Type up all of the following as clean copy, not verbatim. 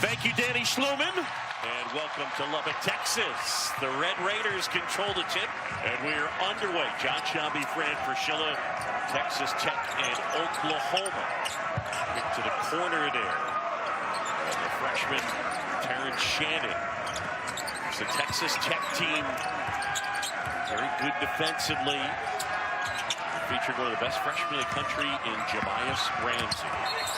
Thank you, Danny Schluman. And welcome to Lubbock, Texas. The Red Raiders control the tip, and we're underway. John Shambi, Fran Fraschilla, Texas Tech and Oklahoma. Kick to the corner there. And the freshman, Terrence Shannon. It's the Texas Tech team. Very good defensively. Featuring one of the best freshmen in the country in Jahmias Ramsey.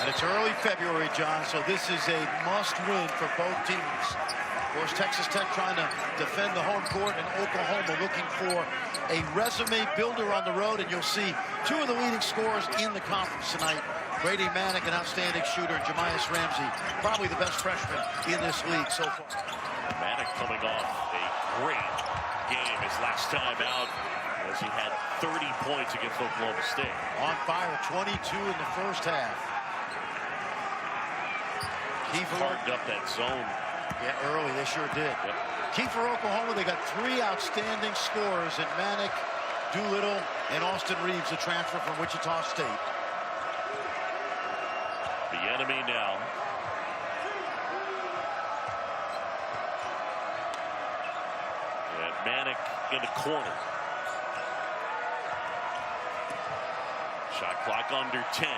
And it's early February, John, so this is a must-win for both teams. Of course, Texas Tech trying to defend the home court, and Oklahoma looking for a resume builder on the road. And you'll see two of the leading scorers in the conference tonight. Brady Manek, an outstanding shooter, and Jahmias Ramsey, probably the best freshman in this league so far. Manek coming off a great game his last time out, as he had 30 points against Oklahoma State. On fire, 22 in the first half. Carved up that zone. Yeah, early, they sure did. Yep. Key for Oklahoma, they got three outstanding scorers in Manek, Doolittle, and Austin Reeves, a transfer from Wichita State. The enemy now. And Manek in the corner. Shot clock under 10.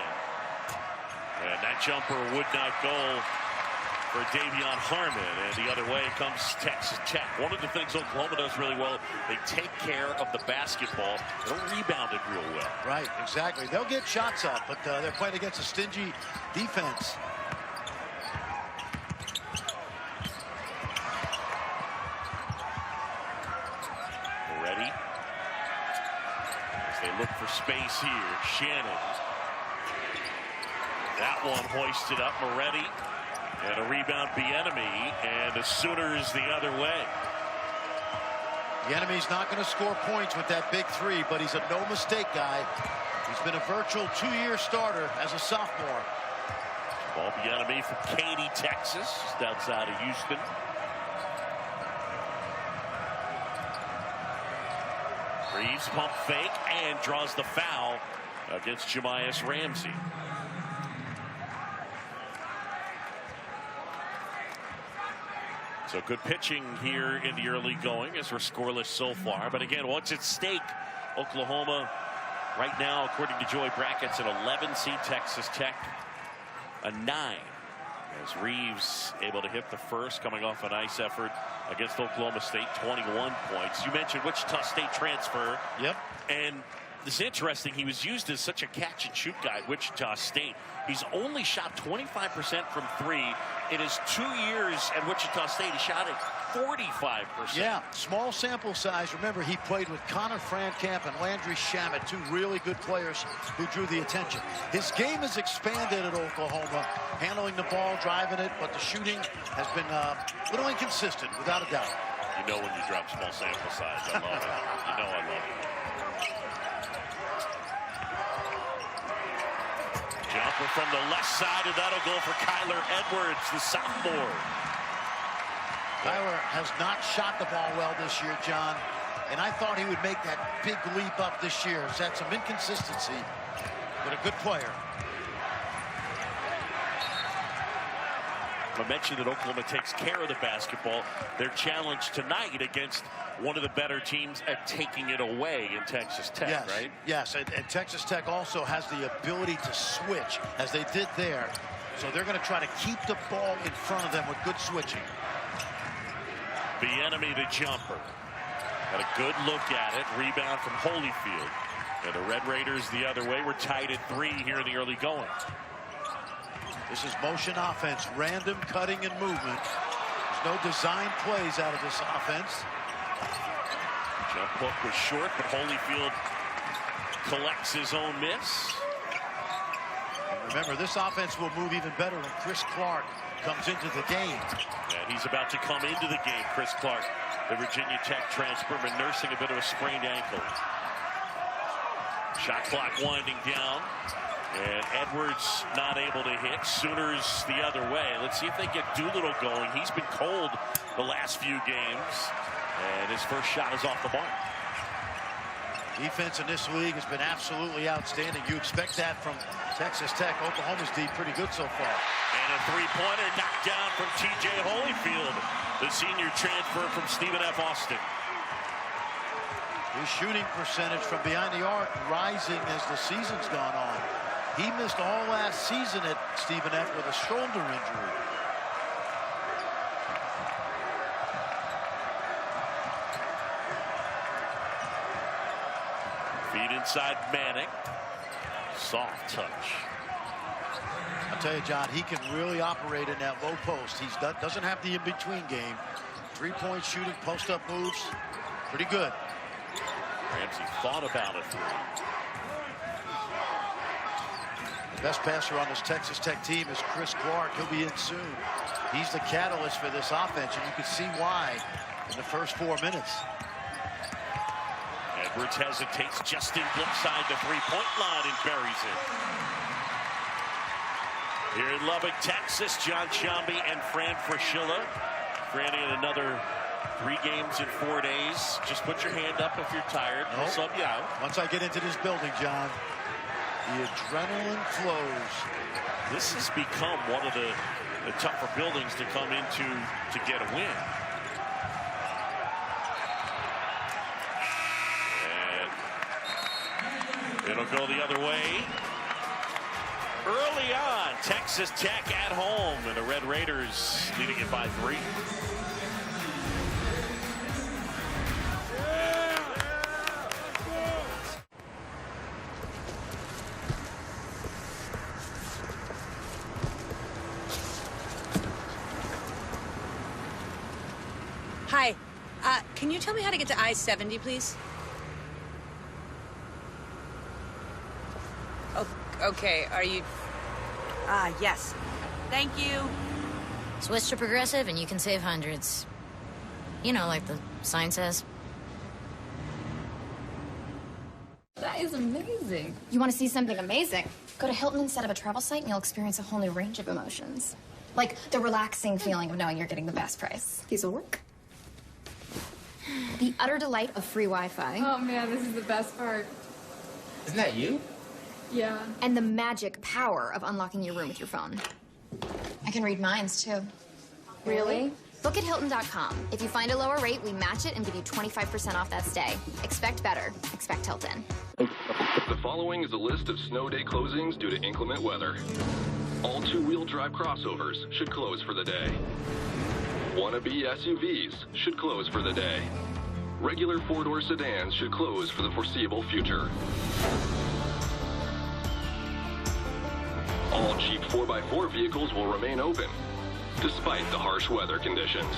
And that jumper would not go for Davion Harmon. And the other way comes Texas Tech. One of the things Oklahoma does really well, they take care of the basketball. They don't rebound it real well. Right, exactly. They'll get shots up, but they're playing against a stingy defense. Ready? As they look for space here, Shannon. That one hoisted up, Moretti, and a rebound, Bieniemy, and the Sooners the other way. Bieniemy's not going to score points with that big three, but he's a no-mistake guy. He's been a virtual two-year starter as a sophomore. Ball Bieniemy from Katy, Texas, just outside of Houston. Reeves pump fake and draws the foul against Jahmias Ramsey. So good pitching here in the early going as we're scoreless so far. But again, what's at stake? Oklahoma right now, according to Joey Brackets, an 11 seed, Texas Tech a 9. As Reeves able to hit the first, coming off a nice effort against Oklahoma State, 21 points. You mentioned Wichita State transfer. Yep. And it's interesting, he was used as such a catch and shoot guy at Wichita State. He's only shot 25% from three. In his 2 years at Wichita State, he shot it 45%. Yeah, small sample size. Remember, he played with Connor Frankamp and Landry Shamet, two really good players who drew the attention. His game has expanded at Oklahoma, handling the ball, driving it, but the shooting has been a little inconsistent, without a doubt. You know when you drop small sample size. I love it. You know I love it. Jumper from the left side, and that'll go for Kyler Edwards, the sophomore. Kyler has not shot the ball well this year, John, and I thought he would make that big leap up this year. He's had some inconsistency, but a good player. I mentioned that Oklahoma takes care of the basketball. Their challenge tonight against one of the better teams at taking it away in Texas Tech, yes, right? Yes, and Texas Tech also has the ability to switch, as they did there. So they're going to try to keep the ball in front of them with good switching. Bieniemy the jumper. Got a good look at it. Rebound from Holyfield. And the Red Raiders the other way. We're tied at 3 here in the early going. This is motion offense, random cutting and movement. There's no design plays out of this offense. Jump hook was short, but Holyfield collects his own miss. And remember, this offense will move even better when Chris Clark comes into the game. And he's about to come into the game, Chris Clark, the Virginia Tech transfer, been nursing a bit of a sprained ankle. Shot clock winding down. And Edwards not able to hit. Sooners the other way. Let's see if they get Doolittle going. He's been cold the last few games. And his first shot is off the mark. Defense in this league has been absolutely outstanding. You expect that from Texas Tech. Oklahoma's D pretty good so far. And a three-pointer knocked down from T.J. Holyfield, the senior transfer from Stephen F. Austin. His shooting percentage from behind the arc rising as the season's gone on. He missed all last season at Stephen F. with a shoulder injury. Feed inside Manning. Soft touch. I'll tell you, John, he can really operate in that low post. He doesn't have the in-between game. Three-point shooting, post-up moves, pretty good. Ramsey thought about it. The best passer on this Texas Tech team is Chris Clark. He'll be in soon. He's the catalyst for this offense, and you can see why in the first 4 minutes. Edwards hesitates. Justin Brookside the three-point line and buries it. Here in Lubbock, Texas, John Sciambi and Fran Fraschilla. Franny in another 3 games in 4 days. Just put your hand up if you're tired. We'll sub you out. Once I get into this building, John, the adrenaline flows. This has become one of the tougher buildings to come into to get a win. And it'll go the other way. Early on, Texas Tech at home, and the Red Raiders leading it by 3. Hi. Can you tell me how to get to I-70, please? Oh, okay. Are you... yes. Thank you. Switch to Progressive and you can save hundreds. You know, like the sign says. That is amazing. You want to see something amazing? Go to Hilton instead of a travel site and you'll experience a whole new range of emotions. Like the relaxing feeling of knowing you're getting the best price. Piece of work. The utter delight of free Wi-Fi. Oh man, this is the best part. Isn't that you? Yeah. And the magic power of unlocking your room with your phone. I can read minds, too. Really? Book at Hilton.com. If you find a lower rate, we match it and give you 25% off that stay. Expect better. Expect Hilton. The following is a list of snow day closings due to inclement weather. All two-wheel drive crossovers should close for the day. Wannabe SUVs should close for the day. Regular four-door sedans should close for the foreseeable future. All cheap 4x4 vehicles will remain open, despite the harsh weather conditions.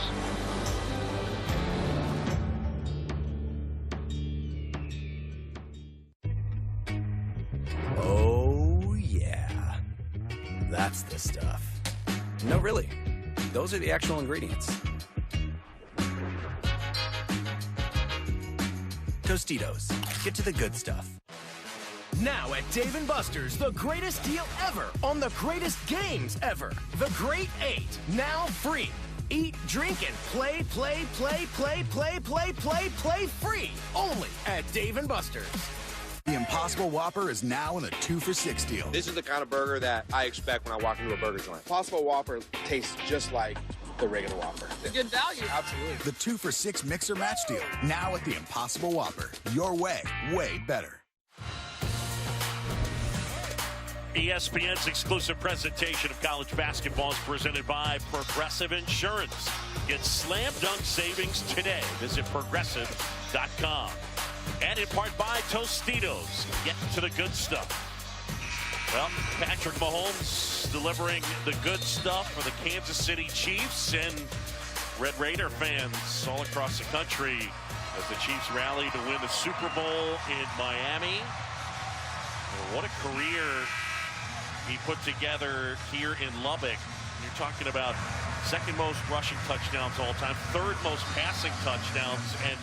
Oh, yeah. That's the stuff. No, really. Those are the actual ingredients. Tostitos. Get to the good stuff. Now at Dave & Buster's, the greatest deal ever on the greatest games ever. The Great 8, now free. Eat, drink, and play free. Only at Dave & Buster's. The Impossible Whopper is now in a 2 for $6 deal. This is the kind of burger that I expect when I walk into a burger joint. Impossible Whopper tastes just like the regular Whopper. It's a good value. Absolutely. The 2 for $6 mixer match deal, now at the Impossible Whopper. Your way better. ESPN's exclusive presentation of college basketball is presented by Progressive Insurance. Get slam dunk savings today. Visit progressive.com. And in part by Tostitos. Get to the good stuff. Well, Patrick Mahomes delivering the good stuff for the Kansas City Chiefs and Red Raider fans all across the country as the Chiefs rally to win the Super Bowl in Miami. What a career he put together here in Lubbock. You're talking about second most rushing touchdowns all time, third most passing touchdowns, and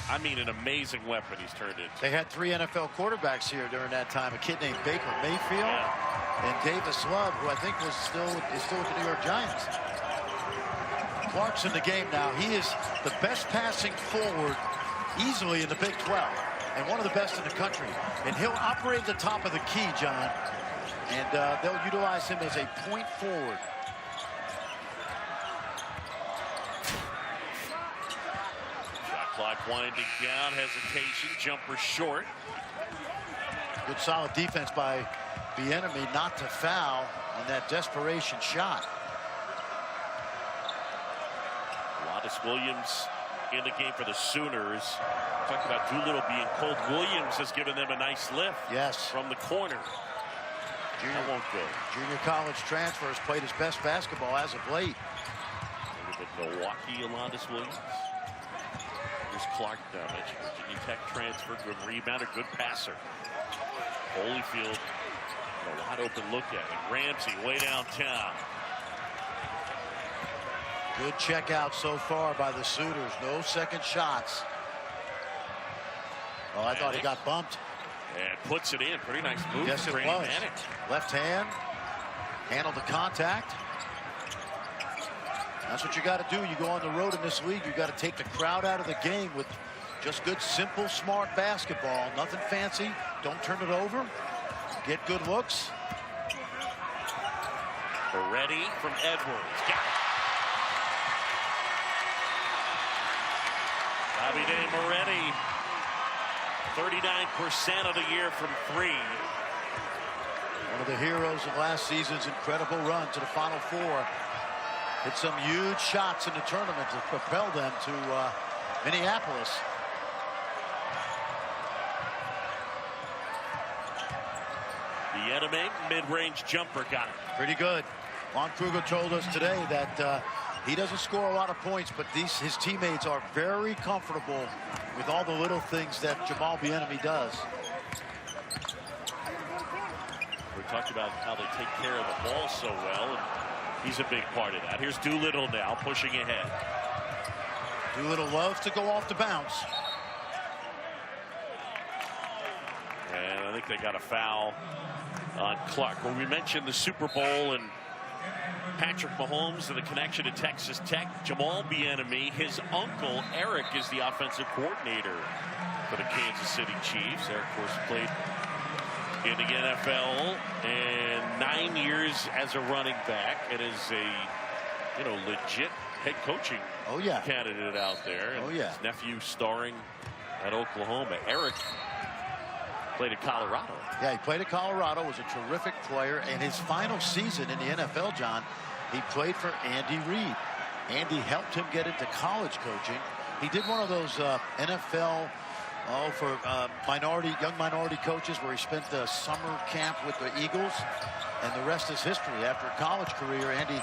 I mean an amazing weapon he's turned into. They had 3 NFL quarterbacks here during that time. A kid named Baker Mayfield and Davis Love, who I think is still with the New York Giants. Clark's in the game now. He is the best passing forward easily in the Big 12. and one of the best in the country. And he'll operate at the top of the key, John. And they'll utilize him as a point forward. Shot clock winding down, hesitation, jumper short. Good solid defense by Bieniemy not to foul on that desperation shot. Lonnis Williams in the game for the Sooners. Talking about Doolittle being cold. Williams has given them a nice lift. Yes. From the corner. That won't go. Junior college transfer has played his best basketball as of late. Look at Milwaukee, Lonnis Williams. Here's Clark damage. Virginia Tech transfer, good rebounder, good passer. Holyfield, a wide open look at it. Ramsey way downtown. Good check out so far by the Sooners. No second shots. Oh, I thought he got bumped. And puts it in. Pretty nice move. Yes, it was. Manick. Left hand. Handled the contact. That's what you got to do. You go on the road in this league. You got to take the crowd out of the game with just good, simple, smart basketball. Nothing fancy. Don't turn it over. Get good looks. Moretti from Edwards. Got it. Davide Moretti. 39% of the year from three. One of the heroes of last season's incredible run to the Final Four. Hit some huge shots in the tournament to propel them to Minneapolis. Bieniemy, mid-range jumper, got it. Pretty good. Lon Kruger told us today that he doesn't score a lot of points, but his teammates are very comfortable with all the little things that Jamal Bieniemy does. We talked about how they take care of the ball so well, and he's a big part of that. Here's Doolittle now pushing ahead. Doolittle loves to go off the bounce. And I think they got a foul on Clark. Well, we mentioned the Super Bowl and Patrick Mahomes and the connection to Texas Tech. Jamal Bieniemy, his uncle Eric, is the offensive coordinator for the Kansas City Chiefs. Eric, of course, played in the NFL and 9 years as a running back, and is a legit head coaching candidate out there. And his nephew starring at Oklahoma. Eric played at Colorado. Yeah, he played at Colorado, was a terrific player, and his final season in the NFL, John, he played for Andy Reid. Andy helped him get into college coaching. He did one of those NFL for young minority coaches where he spent the summer camp with the Eagles, and the rest is history. After a college career, Andy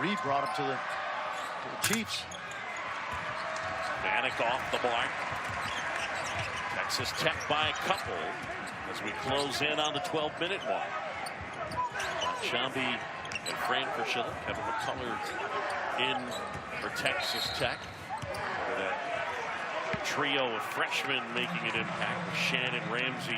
Reid brought him to the Chiefs. Manick off the mark. Texas Tech by a couple as we close in on the 12-minute mark. Shambi and Fran Fraschilla, Kevin McCullough in for Texas Tech. That trio of freshmen making an impact with Shannon, Ramsey,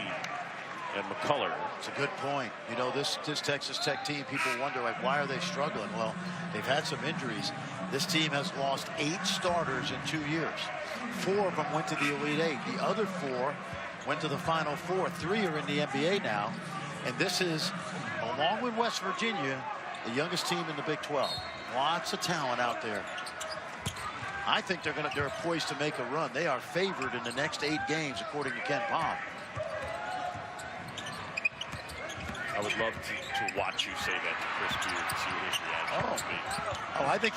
and McCullough. It's a good point. You know, this Texas Tech team, people wonder, like, why are they struggling? Well, they've had some injuries. This team has lost 8 starters in 2 years. 4 of them went to the Elite Eight. The other 4 went to the Final Four. 3 are in the NBA now. And this is, along with West Virginia, the youngest team in the Big 12. Lots of talent out there. I think they're poised to make a run. They are favored in the next 8 games, according to Ken Pom. I would love to watch you say that to Chris Beard and see what his reaction would be. Oh, I think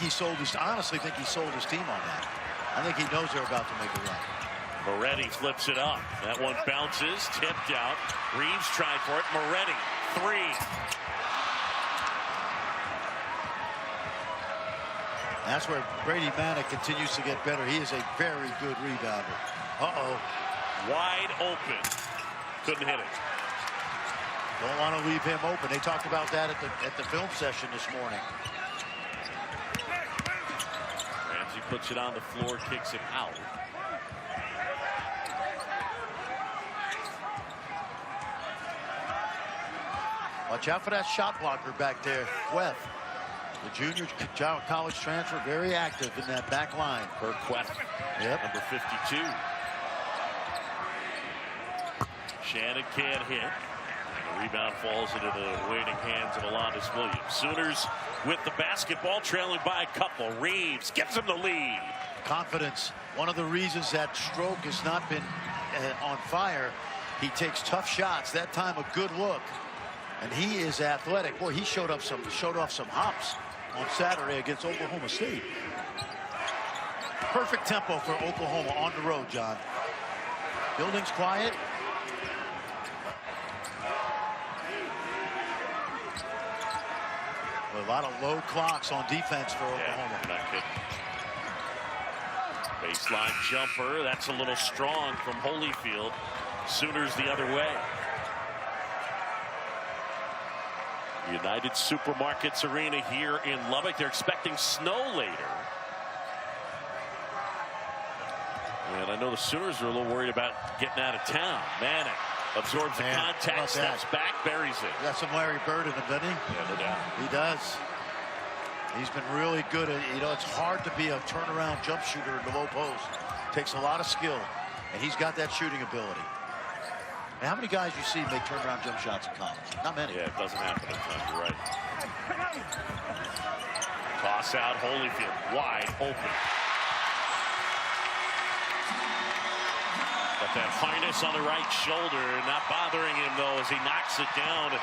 honestly think he sold his team on that. I think he knows they're about to make a run. Moretti flips it up. That one bounces, tipped out. Reeves tried for it. Moretti, 3. That's where Brady Manick continues to get better. He is a very good rebounder. Uh-oh. Wide open. Couldn't hit it. Don't want to leave him open. They talked about that at the film session this morning. Ramsey puts it on the floor, kicks it out. Watch out for that shot blocker back there, Queth. The junior college transfer, very active in that back line. Queth, yep. Number 52. Shannon can't hit. The rebound falls into the waiting hands of Alondas Williams. Sooners with the basketball, trailing by a couple. Reeves gives them the lead. Confidence. One of the reasons that Stroke has not been on fire. He takes tough shots. That time a good look. And he is athletic. Boy, he showed off some hops on Saturday against Oklahoma State. Perfect tempo for Oklahoma on the road, John. Building's quiet. A lot of low clocks on defense for Oklahoma. Yeah, not kidding. Baseline jumper. That's a little strong from Holyfield. Sooners the other way. United Supermarkets Arena here in Lubbock. They're expecting snow later. And I know the Sooners are a little worried about getting out of town. Manning absorbs the contact, steps back, buries it. Got some Larry Bird in him, doesn't he? Yeah, no doubt. He does. He's been really good at, it's hard to be a turnaround jump shooter in the low post. Takes a lot of skill, and he's got that shooting ability. And how many guys you see make turnaround jump shots in college? Not many. Yeah, it doesn't happen a ton. You're right. Toss out Holyfield, wide open. Got that highness on the right shoulder, not bothering him though as he knocks it down.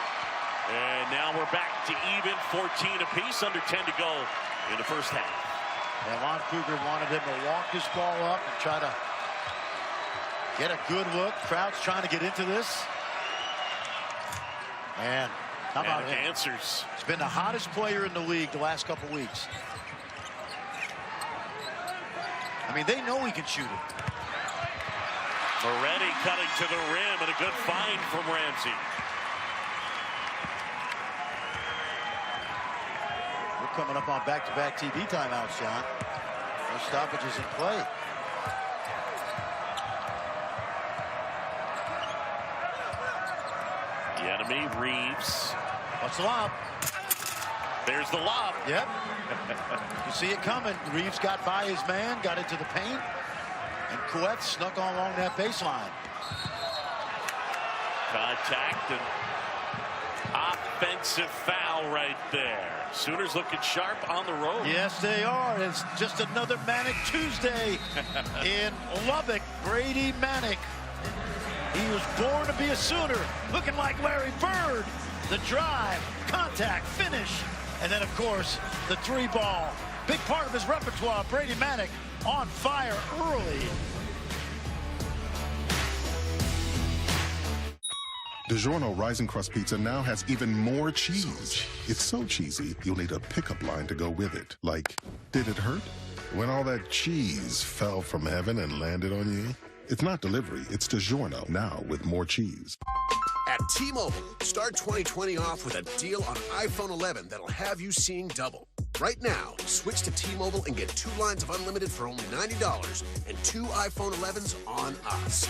And now we're back to even, 14 apiece, under 10 to go in the first half. And Lon Kruger wanted him to walk his ball up and try to get a good look. Crowd's trying to get into this. Man, how about him? Answers. He's been the hottest player in the league the last couple weeks. I mean, they know he can shoot it. Moretti cutting to the rim, and a good find from Ramsey. We're coming up on back-to-back TV timeouts, John. No stoppages in play. The enemy, Reeves. What's the lob? There's the lob. Yep. You see it coming. Reeves got by his man, got into the paint, and Couette snuck along that baseline. Contact and offensive foul right there. Sooners looking sharp on the road. Yes, they are. It's just another Manic Tuesday in Lubbock. Brady Manic. He was born to be a Sooner, looking like Larry Bird. The drive, contact, finish, and then, of course, the three ball. Big part of his repertoire. Brady Manic on fire early. DiGiorno Rising Crust Pizza now has even more cheese. It's so cheesy, you'll need a pickup line to go with it. Like, did it hurt when all that cheese fell from heaven and landed on you? It's not delivery, it's DiGiorno, now with more cheese. At T-Mobile, start 2020 off with a deal on iPhone 11 that'll have you seeing double. Right now, switch to T-Mobile and get 2 lines of unlimited for only $90 and 2 iPhone 11s on us.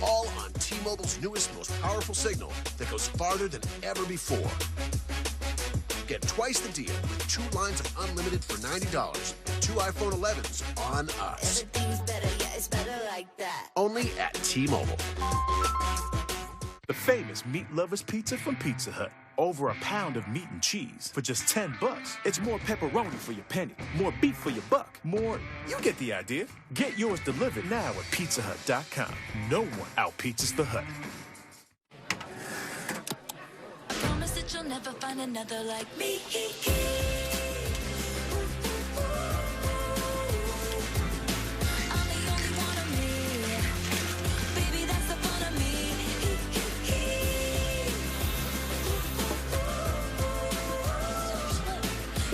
All on T-Mobile's newest, most powerful signal that goes farther than ever before. Get twice the deal with 2 lines of unlimited for $90 and 2 iPhone 11s on us. Everything's better, yeah, it's better like that. Only at T-Mobile. The famous Meat Lovers Pizza from Pizza Hut. Over a pound of meat and cheese for just $10. It's more pepperoni for your penny, more beef for your buck, more... You get the idea. Get yours delivered now at PizzaHut.com. No one out-pizzas the Hut. I promise that you'll never find another like me.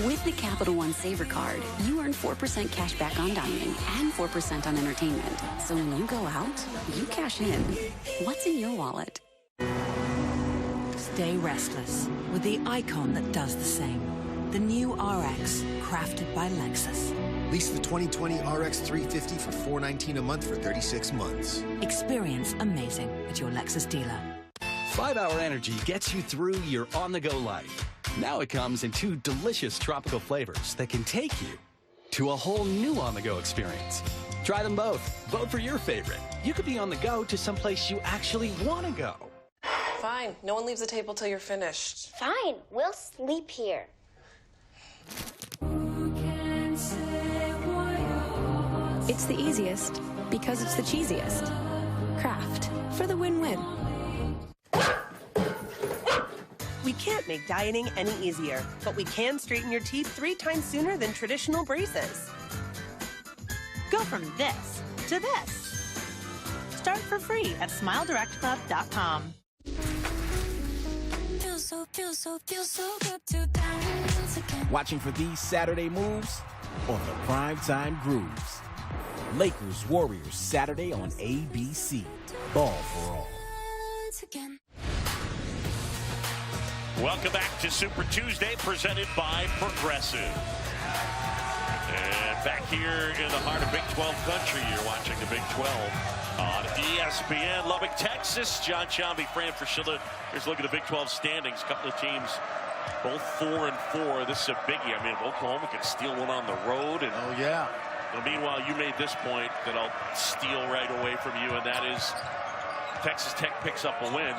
With the Capital One Saver Card, you earn 4% cash back on dining and 4% on entertainment. So when you go out, you cash in. What's in your wallet? Stay restless with the icon that does the same. The new RX, crafted by Lexus. Lease the 2020 RX 350 for $419 a month for 36 months. Experience amazing at your Lexus dealer. 5-Hour Energy gets you through your on-the-go life. Now it comes in 2 delicious tropical flavors that can take you to a whole new on-the-go experience. Try them both. Vote for your favorite. You could be on the go to someplace you actually want to go. Fine. No one leaves the table till you're finished. Fine. We'll sleep here. It's the easiest because it's the cheesiest. Kraft for the win-win. We can't make dieting any easier, but we can straighten your teeth 3 times sooner than traditional braces. Go from this to this. Start for free at SmileDirectClub.com. Feel so good to dance again. Watching for these Saturday moves or the primetime grooves. Lakers Warriors Saturday on ABC. Ball for all. Welcome back to Super Tuesday, presented by Progressive. And back here in the heart of Big 12 country, you're watching the Big 12 on ESPN, Lubbock, Texas. John Sciambi, Fran Fraschilla. Here's a look at the Big 12 standings. A couple of teams, both 4-4. This is a biggie. I mean, if Oklahoma can steal one on the road. And, oh, yeah. Well, meanwhile, you made this point that I'll steal right away from you, and that is Texas Tech picks up a win.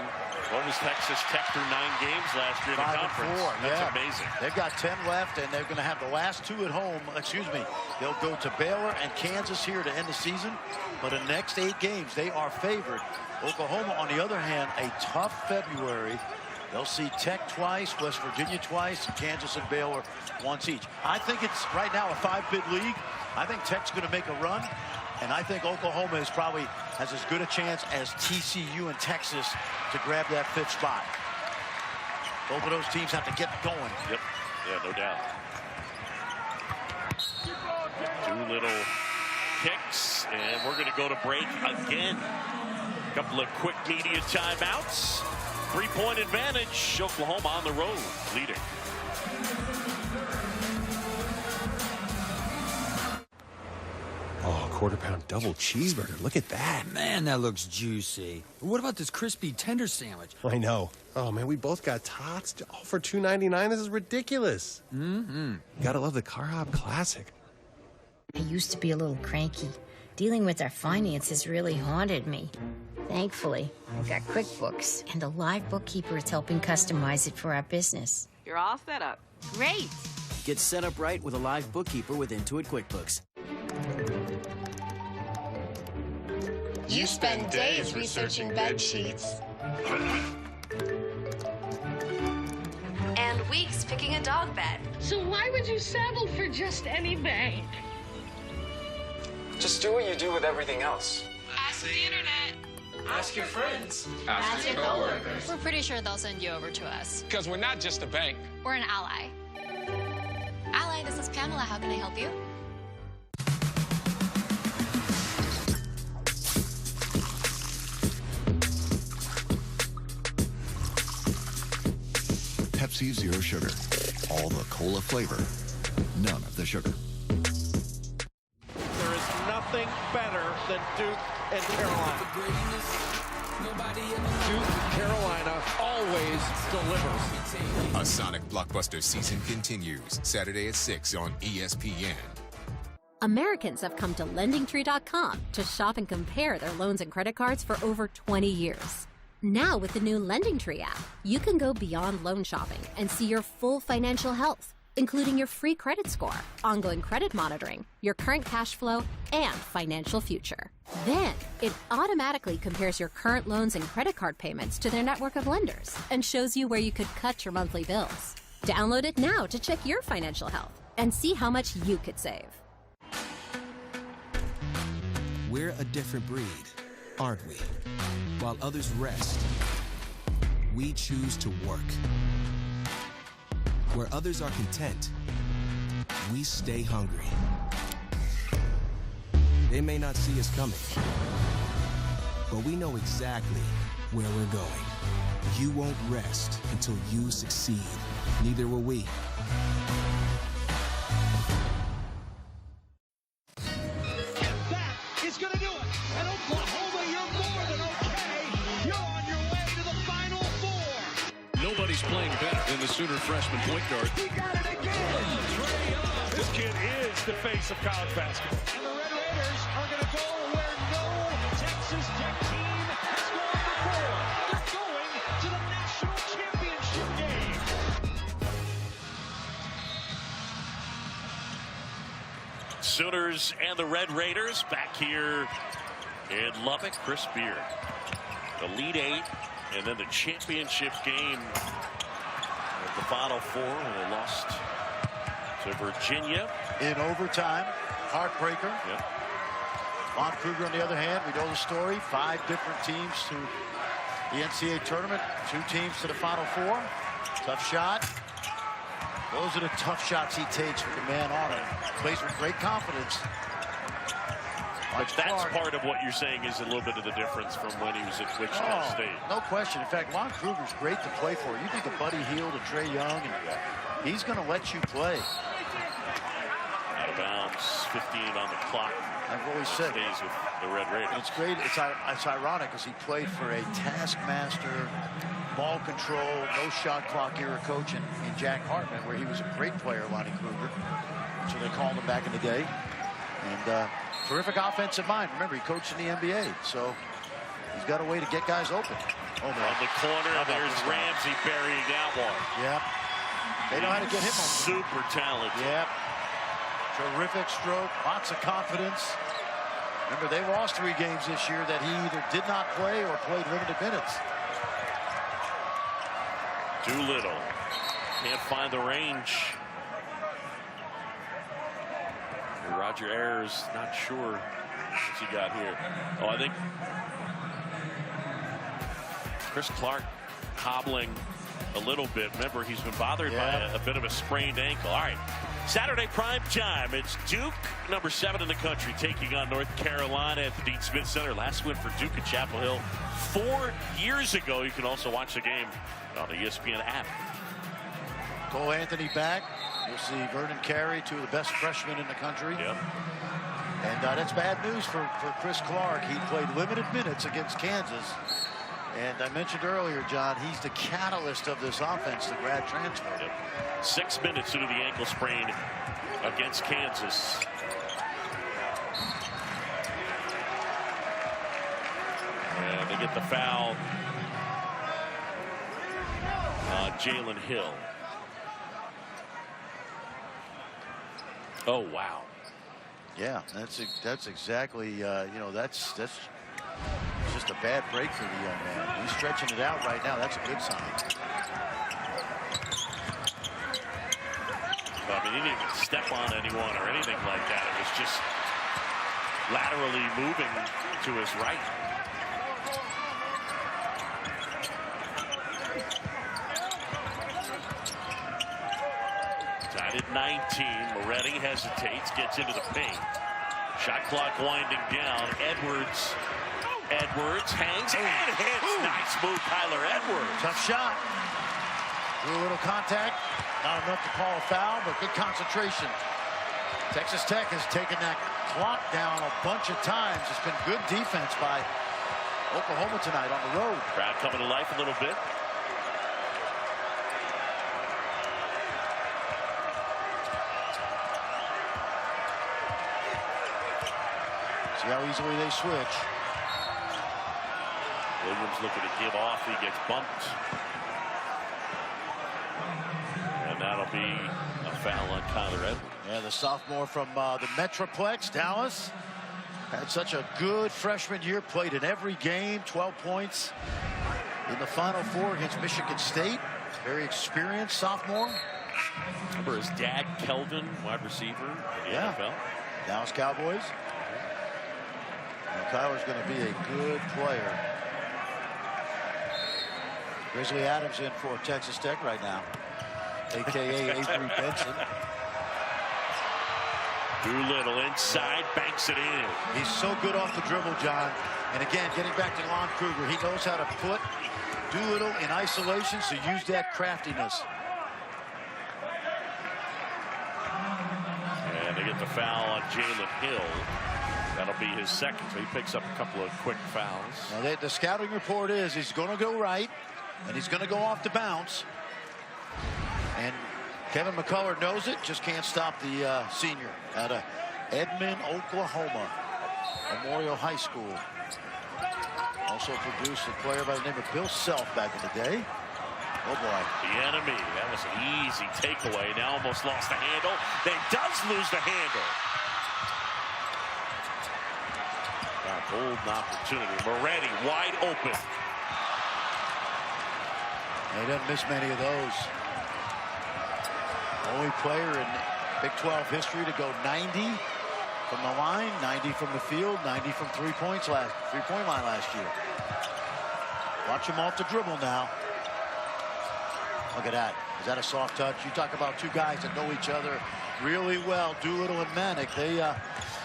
What was Texas Tech through 9 games last year in the conference? 5-4, That's yeah. amazing. They've got 10 left, and they're going to have the last 2 at home. Excuse me. They'll go to Baylor and Kansas here to end the season. But in the next 8 games, they are favored. Oklahoma, on the other hand, a tough February. They'll see Tech twice, West Virginia twice, Kansas and Baylor once each. I think it's right now a 5-bid league. I think Tech's going to make a run. And I think Oklahoma is probably has as good a chance as TCU and Texas to grab that 5th spot. Both of those teams have to get going. Yep. Yeah, no doubt. 2 little kicks, and we're going to go to break again. A couple of quick media timeouts. 3-point advantage. Oklahoma on the road, leading. Oh, quarter-pound double cheeseburger. Look at that. Man, that looks juicy. What about this crispy tender sandwich? I know. Oh, man, we both got tots. All for $2.99. This is ridiculous. Mm-hmm. Gotta love the Car Hop Classic. I used to be a little cranky. Dealing with our finances really haunted me. Thankfully, I've got QuickBooks, and a live bookkeeper is helping customize it for our business. You're all set up. Great. Get set up right with a live bookkeeper with Intuit QuickBooks. You spend days researching bed sheets. And weeks picking a dog bed. So why would you settle for just any bank? Just do what you do with everything else. Ask the internet. Ask your friends. Ask your coworkers. We're pretty sure they'll send you over to us. Because we're not just a bank. We're an ally. Ally, this is Pamela. How can I help you? Pepsi Zero Sugar. All the cola flavor, none of the sugar. There is nothing better than Duke and Carolina. Duke, Carolina always delivers. A Sonic blockbuster season continues Saturday at 6 on ESPN. Americans have come to LendingTree.com to shop and compare their loans and credit cards for over 20 years. Now with the new LendingTree app, you can go beyond loan shopping and see your full financial health, including your free credit score, ongoing credit monitoring, your current cash flow, and financial future. Then, it automatically compares your current loans and credit card payments to their network of lenders and shows you where you could cut your monthly bills. Download it now to check your financial health and see how much you could save. We're a different breed, aren't we? While others rest, we choose to work. Where others are content, we stay hungry. They may not see us coming, but we know exactly where we're going. You won't rest until you succeed. Neither will we. That is going to do it. And Oklahoma, you're more than okay. You're on your way to the Final Four. Nobody's playing better than the Sooner freshman point guard. He got it again. This kid is the face of college basketball. And the Red Raiders Raiders are going to go where no Texas Tech team has gone before. They're going to the national championship game. Sooners and the Red Raiders back here in Lubbock. Chris Beard, the Elite Eight, and then the championship game of the Final Four when they lost to Virginia in overtime. Heartbreaker. Yep. Lon Kruger, on the other hand, we know the story. 5 different teams to the NCAA tournament. 2 teams to the Final Four. Tough shot. Those are the tough shots he takes with the man on him. Plays with great confidence. But that's part of what you're saying is a little bit of the difference from when he was at Wichita State. No question. In fact, Lon Kruger's great to play for. You think of Buddy Hield and Trey Young, and he's going to let you play. Out of bounds, 15 on the clock. I've always said stays with the Red Raiders. It's great. It's ironic because he played for a taskmaster, ball control, no shot clock era coach in Jack Hartman, where he was a great player, Lonnie Kruger. So they called him back in the day. And terrific offensive mind. Remember, he coached in the NBA, so he's got a way to get guys open. Oh, man. On the corner, there's Ramsey burying that one. Yep. They know how to get him open. Super talented. Yep. Terrific stroke, lots of confidence. Remember, they lost 3 games this year that he either did not play or played limited minutes. Doolittle can't find the range. Roger Ayers not sure what he got here. Oh, I think Chris Clark hobbling a little bit. Remember, he's been bothered by a bit of a sprained ankle. All right, Saturday prime time. It's Duke, number 7 in the country, taking on North Carolina at the Dean Smith Center. Last win for Duke at Chapel Hill 4 years ago. You can also watch the game on the ESPN app. Cole Anthony back. You'll see Vernon Carey, 2 of the best freshmen in the country. Yep. And that's bad news for Chris Clark. He played limited minutes against Kansas. And I mentioned earlier, John, he's the catalyst of this offense, the grad transfer. Yep. 6 minutes due to the ankle sprain against Kansas. And they get the foul on Jalen Hill. Oh, wow. Yeah, that's exactly, you know, that's just a bad break for the young man. He's stretching it out right now. That's a good sign. I mean, he didn't even step on anyone or anything like that. It was just laterally moving to his right. Tied at 19. Moretti hesitates, gets into the paint. Shot clock winding down. Edwards hangs and hits. Nice move, Kyler Edwards. Tough shot. Do a little contact. Not enough to call a foul, but good concentration. Texas Tech has taken that clock down a bunch of times. It's been good defense by Oklahoma tonight on the road. Crowd coming to life a little bit. See how easily they switch. Williams looking to give off. He gets bumped. And that'll be a foul on Kyler Edwards. Yeah, the sophomore from the Metroplex, Dallas. Had such a good freshman year. Played in every game. 12 points in the Final Four against Michigan State. Very experienced sophomore. Remember his dad, Kelvin, wide receiver in the NFL. Dallas Cowboys. And Kyler's going to be a good player. Grizzly Adams in for Texas Tech right now, a.k.a. Avery Benson. Doolittle inside, banks it in. He's so good off the dribble, John. And again, getting back to Lon Kruger, he knows how to put Doolittle in isolation, so use that craftiness. And they get the foul on Jalen Hill. That'll be his second, so he picks up a couple of quick fouls. Now the scouting report is he's going to go right, and he's going to go off the bounce. And Kevin McCullough knows it, just can't stop the senior out of Edmond, Oklahoma. Memorial High School. Also produced a player by the name of Bill Self back in the day. Oh boy. The enemy. That was an easy takeaway. Now almost lost the handle. They does lose the handle. Got a golden opportunity. Moretti wide open. He doesn't miss many of those. Only player in Big 12 history to go 90 from the line, 90 from the field, 90 from three-point line last year. Watch him off the dribble now. Look at that. Is that a soft touch? You talk about two guys that know each other really well, Doolittle and Manick.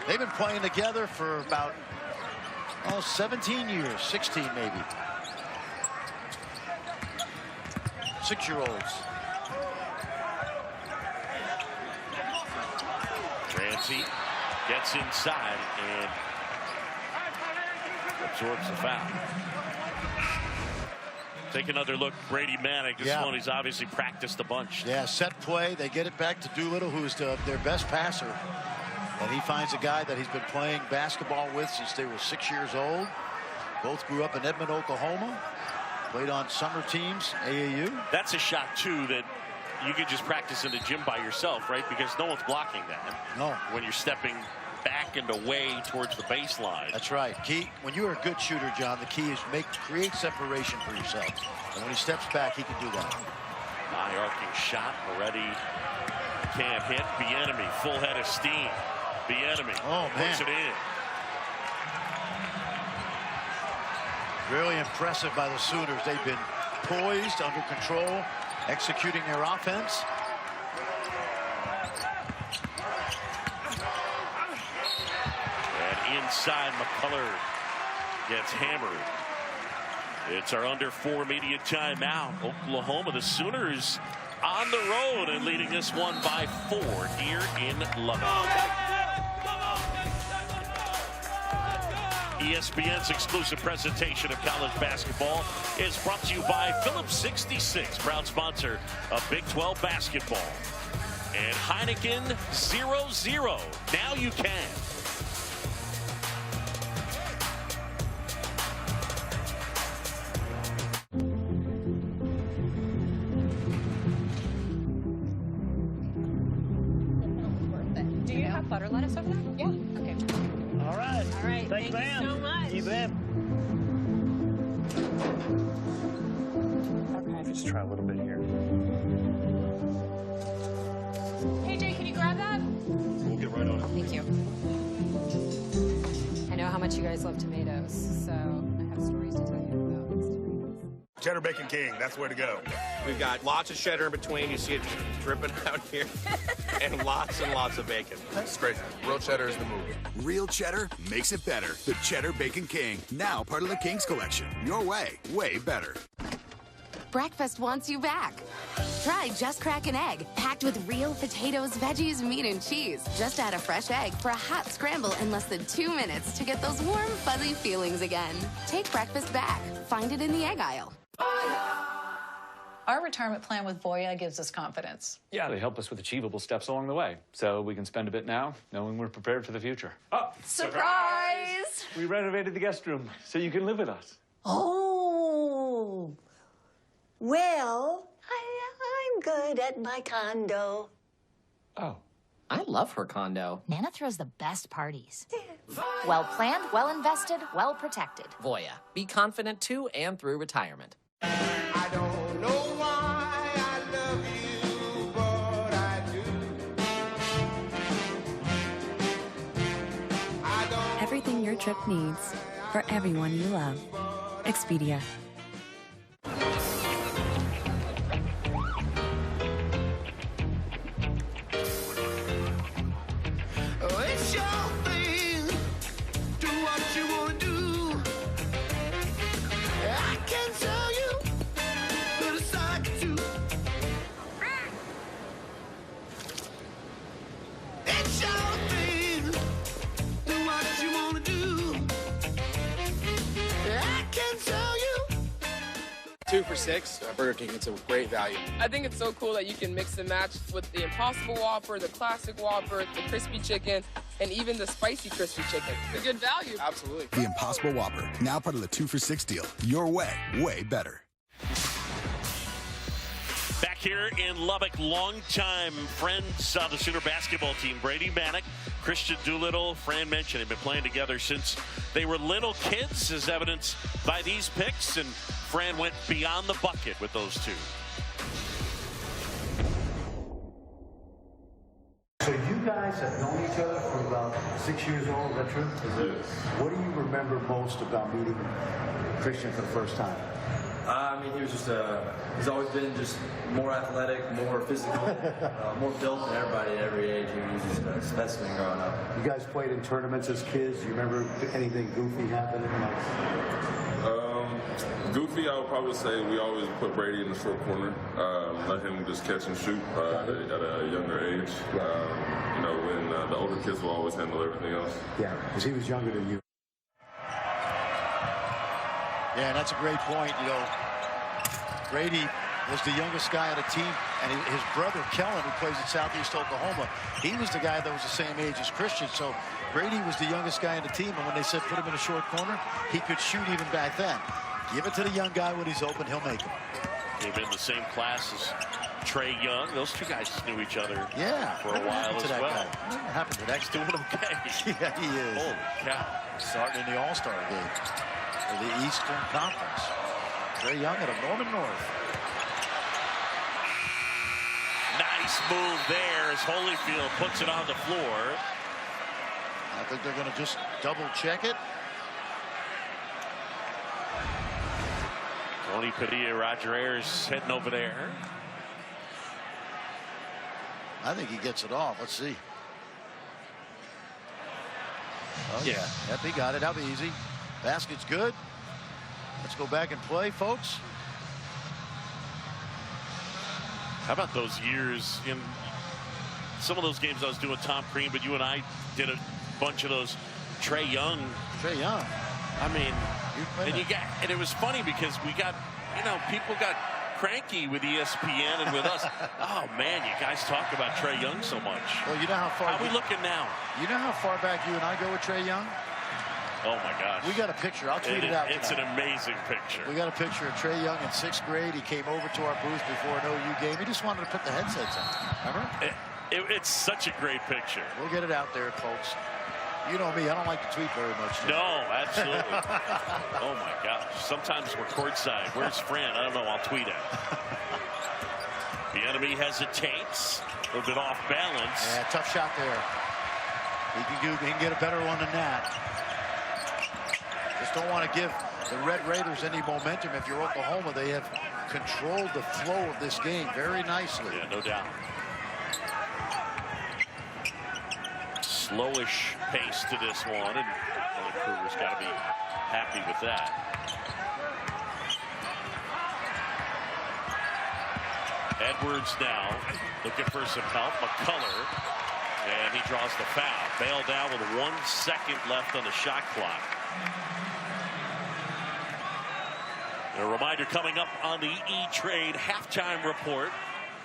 They've been playing together for about 17 years, 16 maybe. 6-year-olds. Ramsey gets inside and absorbs the foul. Take another look, Brady Manick. This one he's obviously practiced a bunch. Yeah, set play. They get it back to Doolittle, who's their best passer. And he finds a guy that he's been playing basketball with since they were 6 years old. Both grew up in Edmond, Oklahoma. Played on summer teams, AAU. That's a shot, too, that you can just practice in the gym by yourself, right? Because no one's blocking that. No. When you're stepping back and away towards the baseline. That's right. Key, when you're a good shooter, John, the key is create separation for yourself. And when he steps back, he can do that. High arcing shot. Moretti can't hit. Bieniemy, full head of steam. Bieniemy puts it in. Really impressive by the Sooners. They've been poised, under control, executing their offense. And inside, McCullough gets hammered. It's our under 4 media timeout. Oklahoma, the Sooners on the road and leading this one by 4 here in Lubbock. ESPN's exclusive presentation of college basketball is brought to you by Phillips 66, proud sponsor of Big 12 basketball. And Heineken 0-0. Now you can. Do you have butter lettuce over there? Yeah. Okay. All right. All right. Thank you so much. You bet. Okay. Just try a little bit here. Hey, Jay, can you grab that? We'll get right on it. Thank you. I know how much you guys love tomatoes, so I have stories to tell you about these tomatoes. Cheddar Bacon King, that's where to go. We've got lots of cheddar in between. You see it dripping out here. And lots of bacon. That's great. Real cheddar is the move. Real cheddar makes it better. The Cheddar Bacon King, now part of the King's Collection. Your way better. Breakfast wants you back. Try Just Crack an Egg, packed with real potatoes, veggies, meat, and cheese. Just add a fresh egg for a hot scramble in less than 2 minutes to get those warm, fuzzy feelings again. Take breakfast back. Find it in the egg aisle. Our retirement plan with Voya gives us confidence. Yeah, they help us with achievable steps along the way. So we can spend a bit now, knowing we're prepared for the future. Oh, Surprise! we renovated the guest room so you can live with us. Oh, well, I'm good at my condo. Oh. I love her condo. Nana throws the best parties. Well planned, well invested, well protected. Voya. Be confident to and through retirement. I don't know why I love you, but I do. Everything your trip needs for everyone you love. Expedia. It's your thing. Do what you want to do. I can tell you, but it's like you. It's your thing. Do what you want to do. I can tell you. 2 for $6. Burger King, it's a great value. I think it's so cool that you can mix and match with the Impossible Whopper, the Classic Whopper, the Crispy Chicken. And even the spicy crispy chicken. It's a good value. Absolutely. The Impossible Whopper, now part of the 2 for $6 deal. Your way, way better. Back here in Lubbock, longtime friends of the Sooner basketball team, Brady Manek, Christian Doolittle. Fran mentioned they've been playing together since they were little kids, as evidenced by these picks, and Fran went beyond the bucket with those two. So you guys have known each other for about 6 years old, is that true? What do you remember most about meeting Christian for the first time? I mean, he was just he's always been just more athletic, more physical, more built than everybody at every age. He was just a specimen growing up. You guys played in tournaments as kids. Do you remember anything goofy happening? Goofy, I would probably say we always put Brady in the short corner, let him just catch and shoot at a younger age. You know, when the older kids will always handle everything else. Yeah, because he was younger than you. Yeah, and that's a great point. You know, Brady was the youngest guy on the team, and his brother Kellen, who plays at Southeast Oklahoma, he was the guy that was the same age as Christian. So Brady was the youngest guy on the team, and when they said put him in a short corner, he could shoot even back then. Give it to the young guy when he's open, he'll make him. Came in the same class as Trae Young. Those two guys knew each other for a while as well. What happened to that? He's doing okay. Yeah, he is. Holy cow. Starting in the All-Star game for the Eastern Conference. Trae Young out of Norman North. Nice move there as Holyfield puts it on the floor. I think they're going to just double check it. Tony Padilla, Roger Ayers heading over there. I think he gets it off. Let's see. Oh, Yeah. Yep, he got it. That'll be easy. Basket's good. Let's go back and play, folks. How about those years in some of those games I was doing Tom Crean, but you and I did a bunch of those Trae Young. Trae Young. I mean, and it was funny because we got, you know, people got cranky with ESPN and with us. Oh man, you guys talk about Trae Young so much. Well, you know how far. How are we looking now? You know how far back you and I go with Trae Young? Oh my gosh. We got a picture. I'll tweet it out. It's an amazing picture. We got a picture of Trae Young in 6th grade. He came over to our booth before an OU game. He just wanted to put the headsets on. Remember? It's such a great picture. We'll get it out there, folks. You know me, I don't like to tweet very much. No, absolutely. Oh my gosh. Sometimes we're courtside. Where's Fran? I don't know. I'll tweet it. The enemy hesitates. A little bit off balance. Yeah, tough shot there. He can get a better one than that. Just don't want to give the Red Raiders any momentum. If you're Oklahoma, they have controlled the flow of this game very nicely. Yeah, no doubt. Slowish pace to this one, and Kelly Kruger's got to be happy with that. Edwards now looking for some help. McCullough, and he draws the foul. Bailed out with 1 second left on the shot clock. A reminder coming up on the E-Trade halftime report.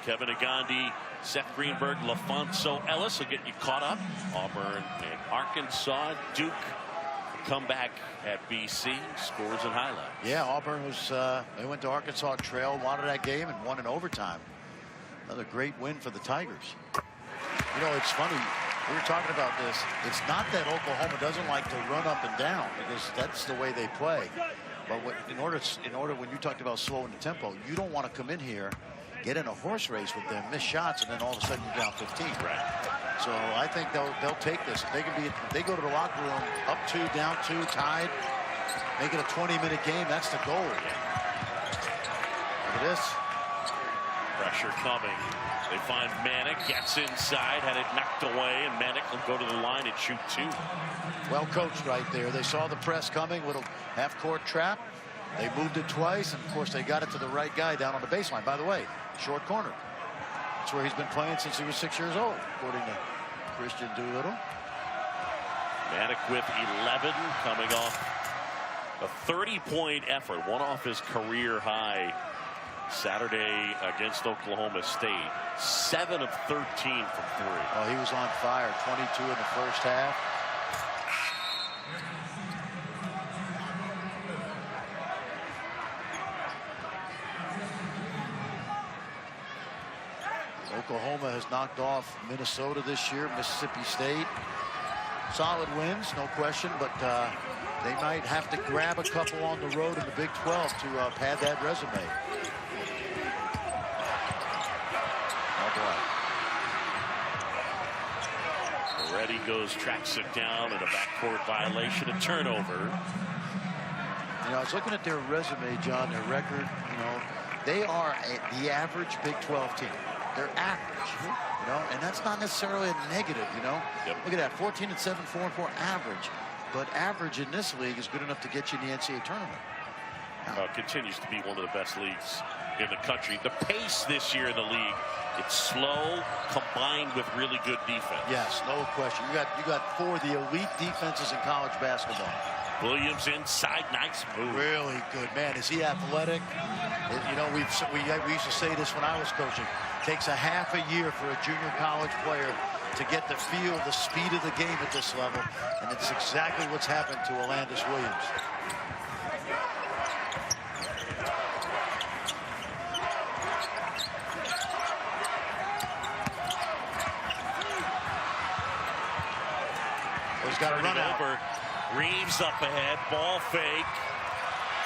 Kevin Agandi, Seth Greenberg, LaFonso Ellis will get you caught up. Auburn and Arkansas. Duke comeback at BC. Scores and highlights. Yeah, Auburn was, they went to Arkansas, trailed, wanted that game, and won in overtime. Another great win for the Tigers. You know, it's funny. We were talking about this. It's not that Oklahoma doesn't like to run up and down, because that's the way they play. But in order, when you talked about slowing the tempo, you don't want to come in here, get in a horse race with them, miss shots, and then all of a sudden you're down 15. Right. So I think they'll take this. If they go to the locker room up 2, down 2, tied, make it a 20-minute game. That's the goal. Look at this. Pressure coming. They find Manek, gets inside, had it knocked away, and Manek will go to the line and shoot 2. Well coached right there. They saw the press coming, little half-court trap. They moved it twice, and of course they got it to the right guy down on the baseline. By the way, short corner. That's where he's been playing since he was 6 years old, according to Christian Doolittle. Manek with 11, coming off a 30-point effort, one off his career high Saturday against Oklahoma State, 7 of 13 from 3. Oh, he was on fire. 22 in the first half. Oklahoma has knocked off Minnesota this year, Mississippi State. Solid wins, no question, but they might have to grab a couple on the road in the Big 12 to pad that resume. Oh, boy. Moretti tracks it down in a backcourt violation, a turnover. You know, I was looking at their resume, John, their record. You know, they are the average Big 12 team. They're average, you know, and that's not necessarily a negative, you know. Yep. Look at that, 14-7, 4-4 average. But average in this league is good enough to get you in the NCAA tournament. Continues to be one of the best leagues in the country. The pace this year in the league, it's slow combined with really good defense. Yes, no question. You got 4 of the elite defenses in college basketball. Williams inside, nice move. Really good, man. Is he athletic? You know, we used to say this when I was coaching. Takes a half a year for a junior college player to get the feel, the speed of the game at this level, and it's exactly what's happened to Alandis Williams. He's got to run over. Reeves up ahead, ball fake,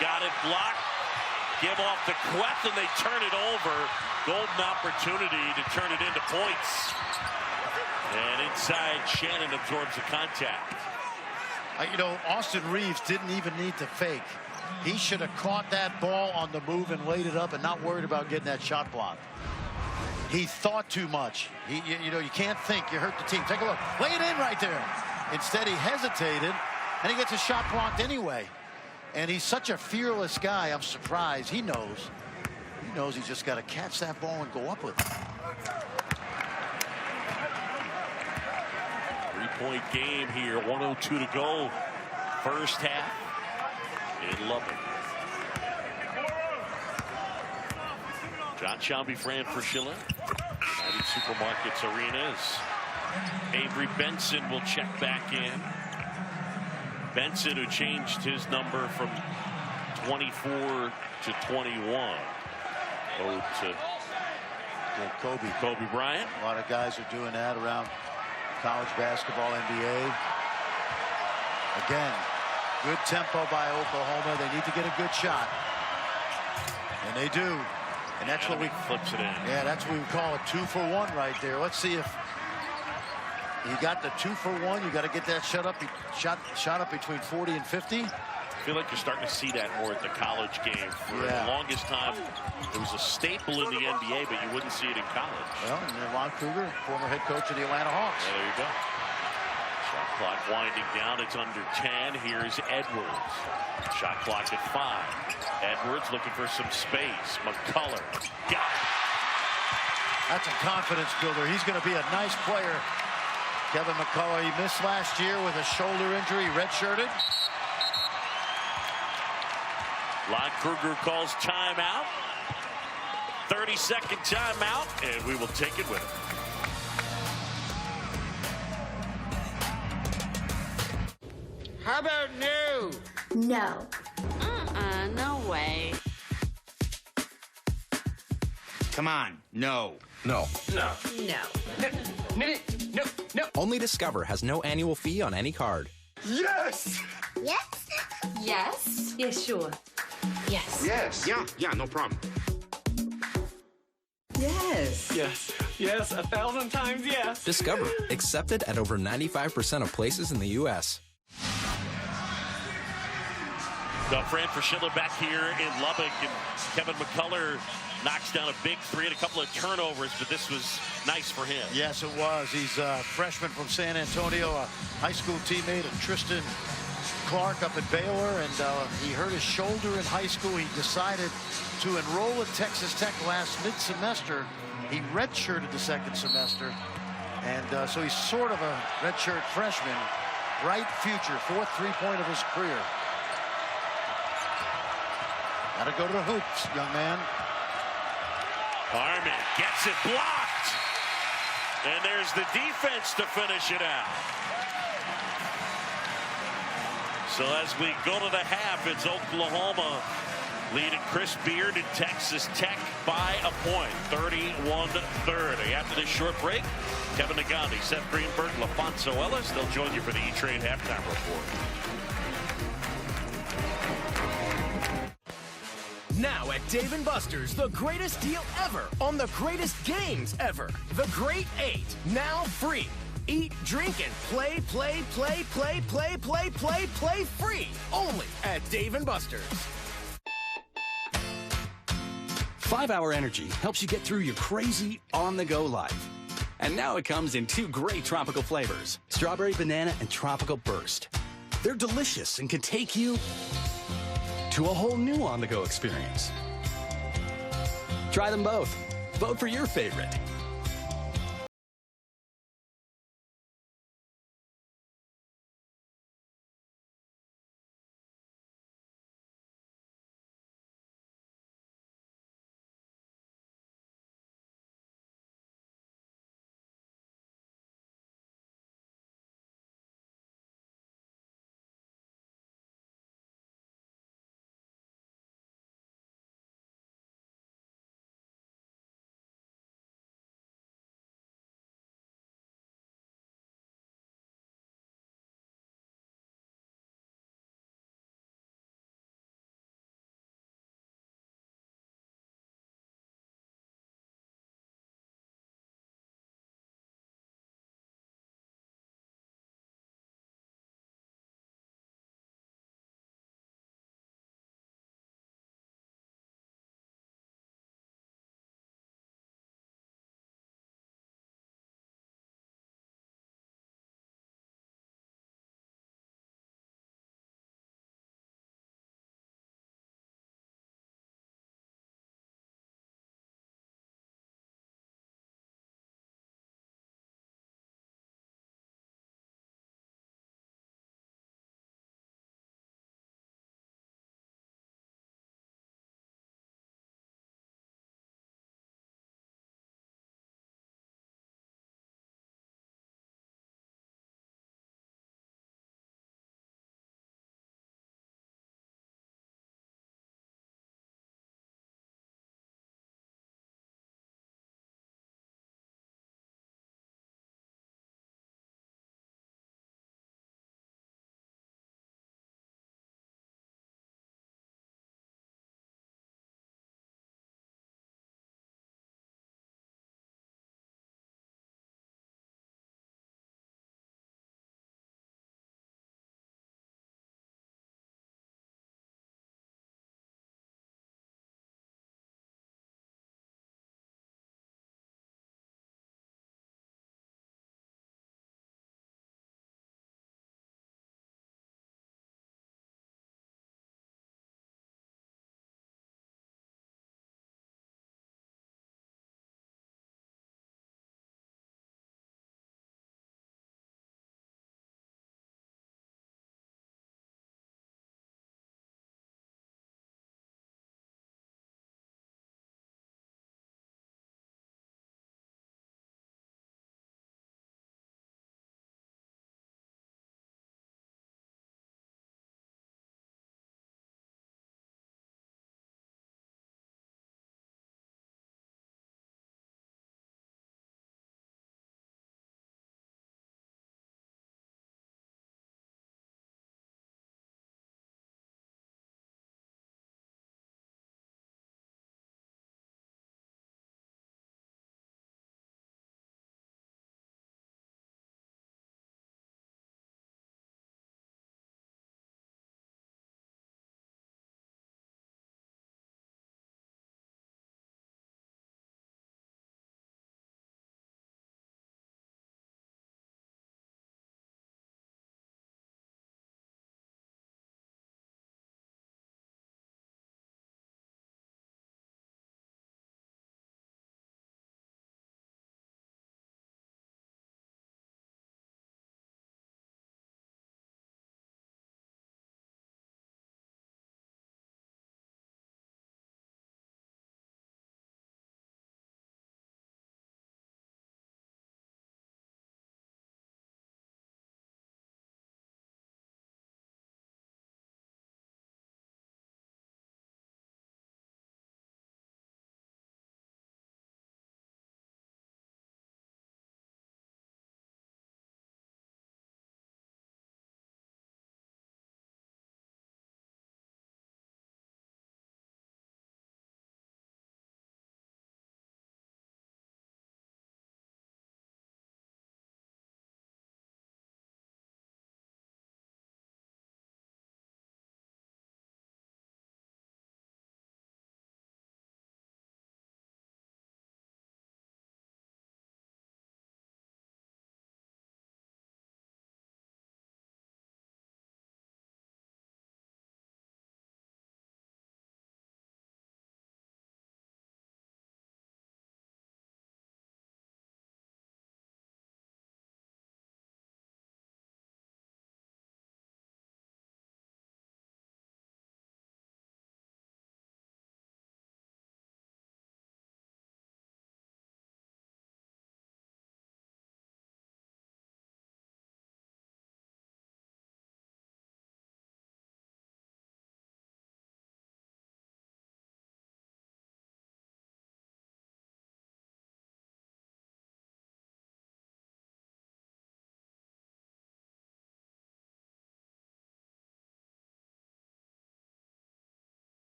got it blocked. Give off to Kueth, and they turn it over. Golden opportunity to turn it into points. And inside, Shannon absorbs the contact. You know, Austin Reeves didn't even need to fake. He should have caught that ball on the move and laid it up and not worried about getting that shot blocked. He thought too much. You know, you can't think. You hurt the team. Take a look. Lay it in right there. Instead, he hesitated, and he gets a shot blocked anyway. And he's such a fearless guy. I'm surprised. He knows. He knows he's just got to catch that ball and go up with it. 3-point game here. 1:02 to go. First half in Lubbock. John Shelby, Fran Fraschilla. United Supermarkets Arenas. Avery Benson will check back in. Benson, who changed his number from 24 to 21. Oh, to Kobe Bryant. A lot of guys are doing that around college basketball, NBA. Again, good tempo by Oklahoma. They need to get a good shot. And they do. And that's what we flips it in. Yeah, that's what we call a 2-for-1 right there. Let's see if you got the 2-for-1. You got to get that shot up between 40 and 50. I feel like you're starting to see that more at the college game. For the longest time, it was a staple in the NBA, but you wouldn't see it in college. Well, and then Lon Kruger, former head coach of the Atlanta Hawks. Yeah, there you go. Shot clock winding down. It's under 10. Here's Edwards. Shot clock at 5. Edwards looking for some space. McCullough. Got it. That's a confidence builder. He's going to be a nice player. Kevin McCullough, he missed last year with a shoulder injury, redshirted. Lon Kruger calls timeout. 30-second timeout, and we will take it with him. How about no? No. No way. Come on, no. No. No. No. Only Discover has no annual fee on any card. Yes! Yes? Yes? Yes, sure. Yes. Yes. Yeah, no problem. Yes. Yes, 1,000 times yes. Discover, accepted at over 95% of places in the U.S. Fran Fraschilla back here in Lubbock, and Kevin McCullough knocks down a big 3 and a couple of turnovers, but this was nice for him. Yes, it was. He's a freshman from San Antonio, a high school teammate of Tristan Clark up at Baylor, and he hurt his shoulder in high school. He decided to enroll at Texas Tech last mid-semester. He redshirted the second semester, and so he's sort of a redshirt freshman. Bright future, 4th three-point of his career. Got to go to the hoops, young man. Harmon gets it blocked. And there's the defense to finish it out. So as we go to the half, it's Oklahoma leading Chris Beard and Texas Tech by a point, 31-30. After this short break, Kevin Negandhi, Seth Greenberg, LaFonso Ellis, they'll join you for the E-Trade halftime report. Now at Dave & Buster's, the greatest deal ever on the greatest games ever. The Great 8, now free. Eat, drink, and play free. Only at Dave & Buster's. 5-Hour Energy helps you get through your crazy on-the-go life. And now it comes in 2 great tropical flavors, Strawberry Banana and Tropical Burst. They're delicious and can take you to a whole new on-the-go experience. Try them both. Vote for your favorite.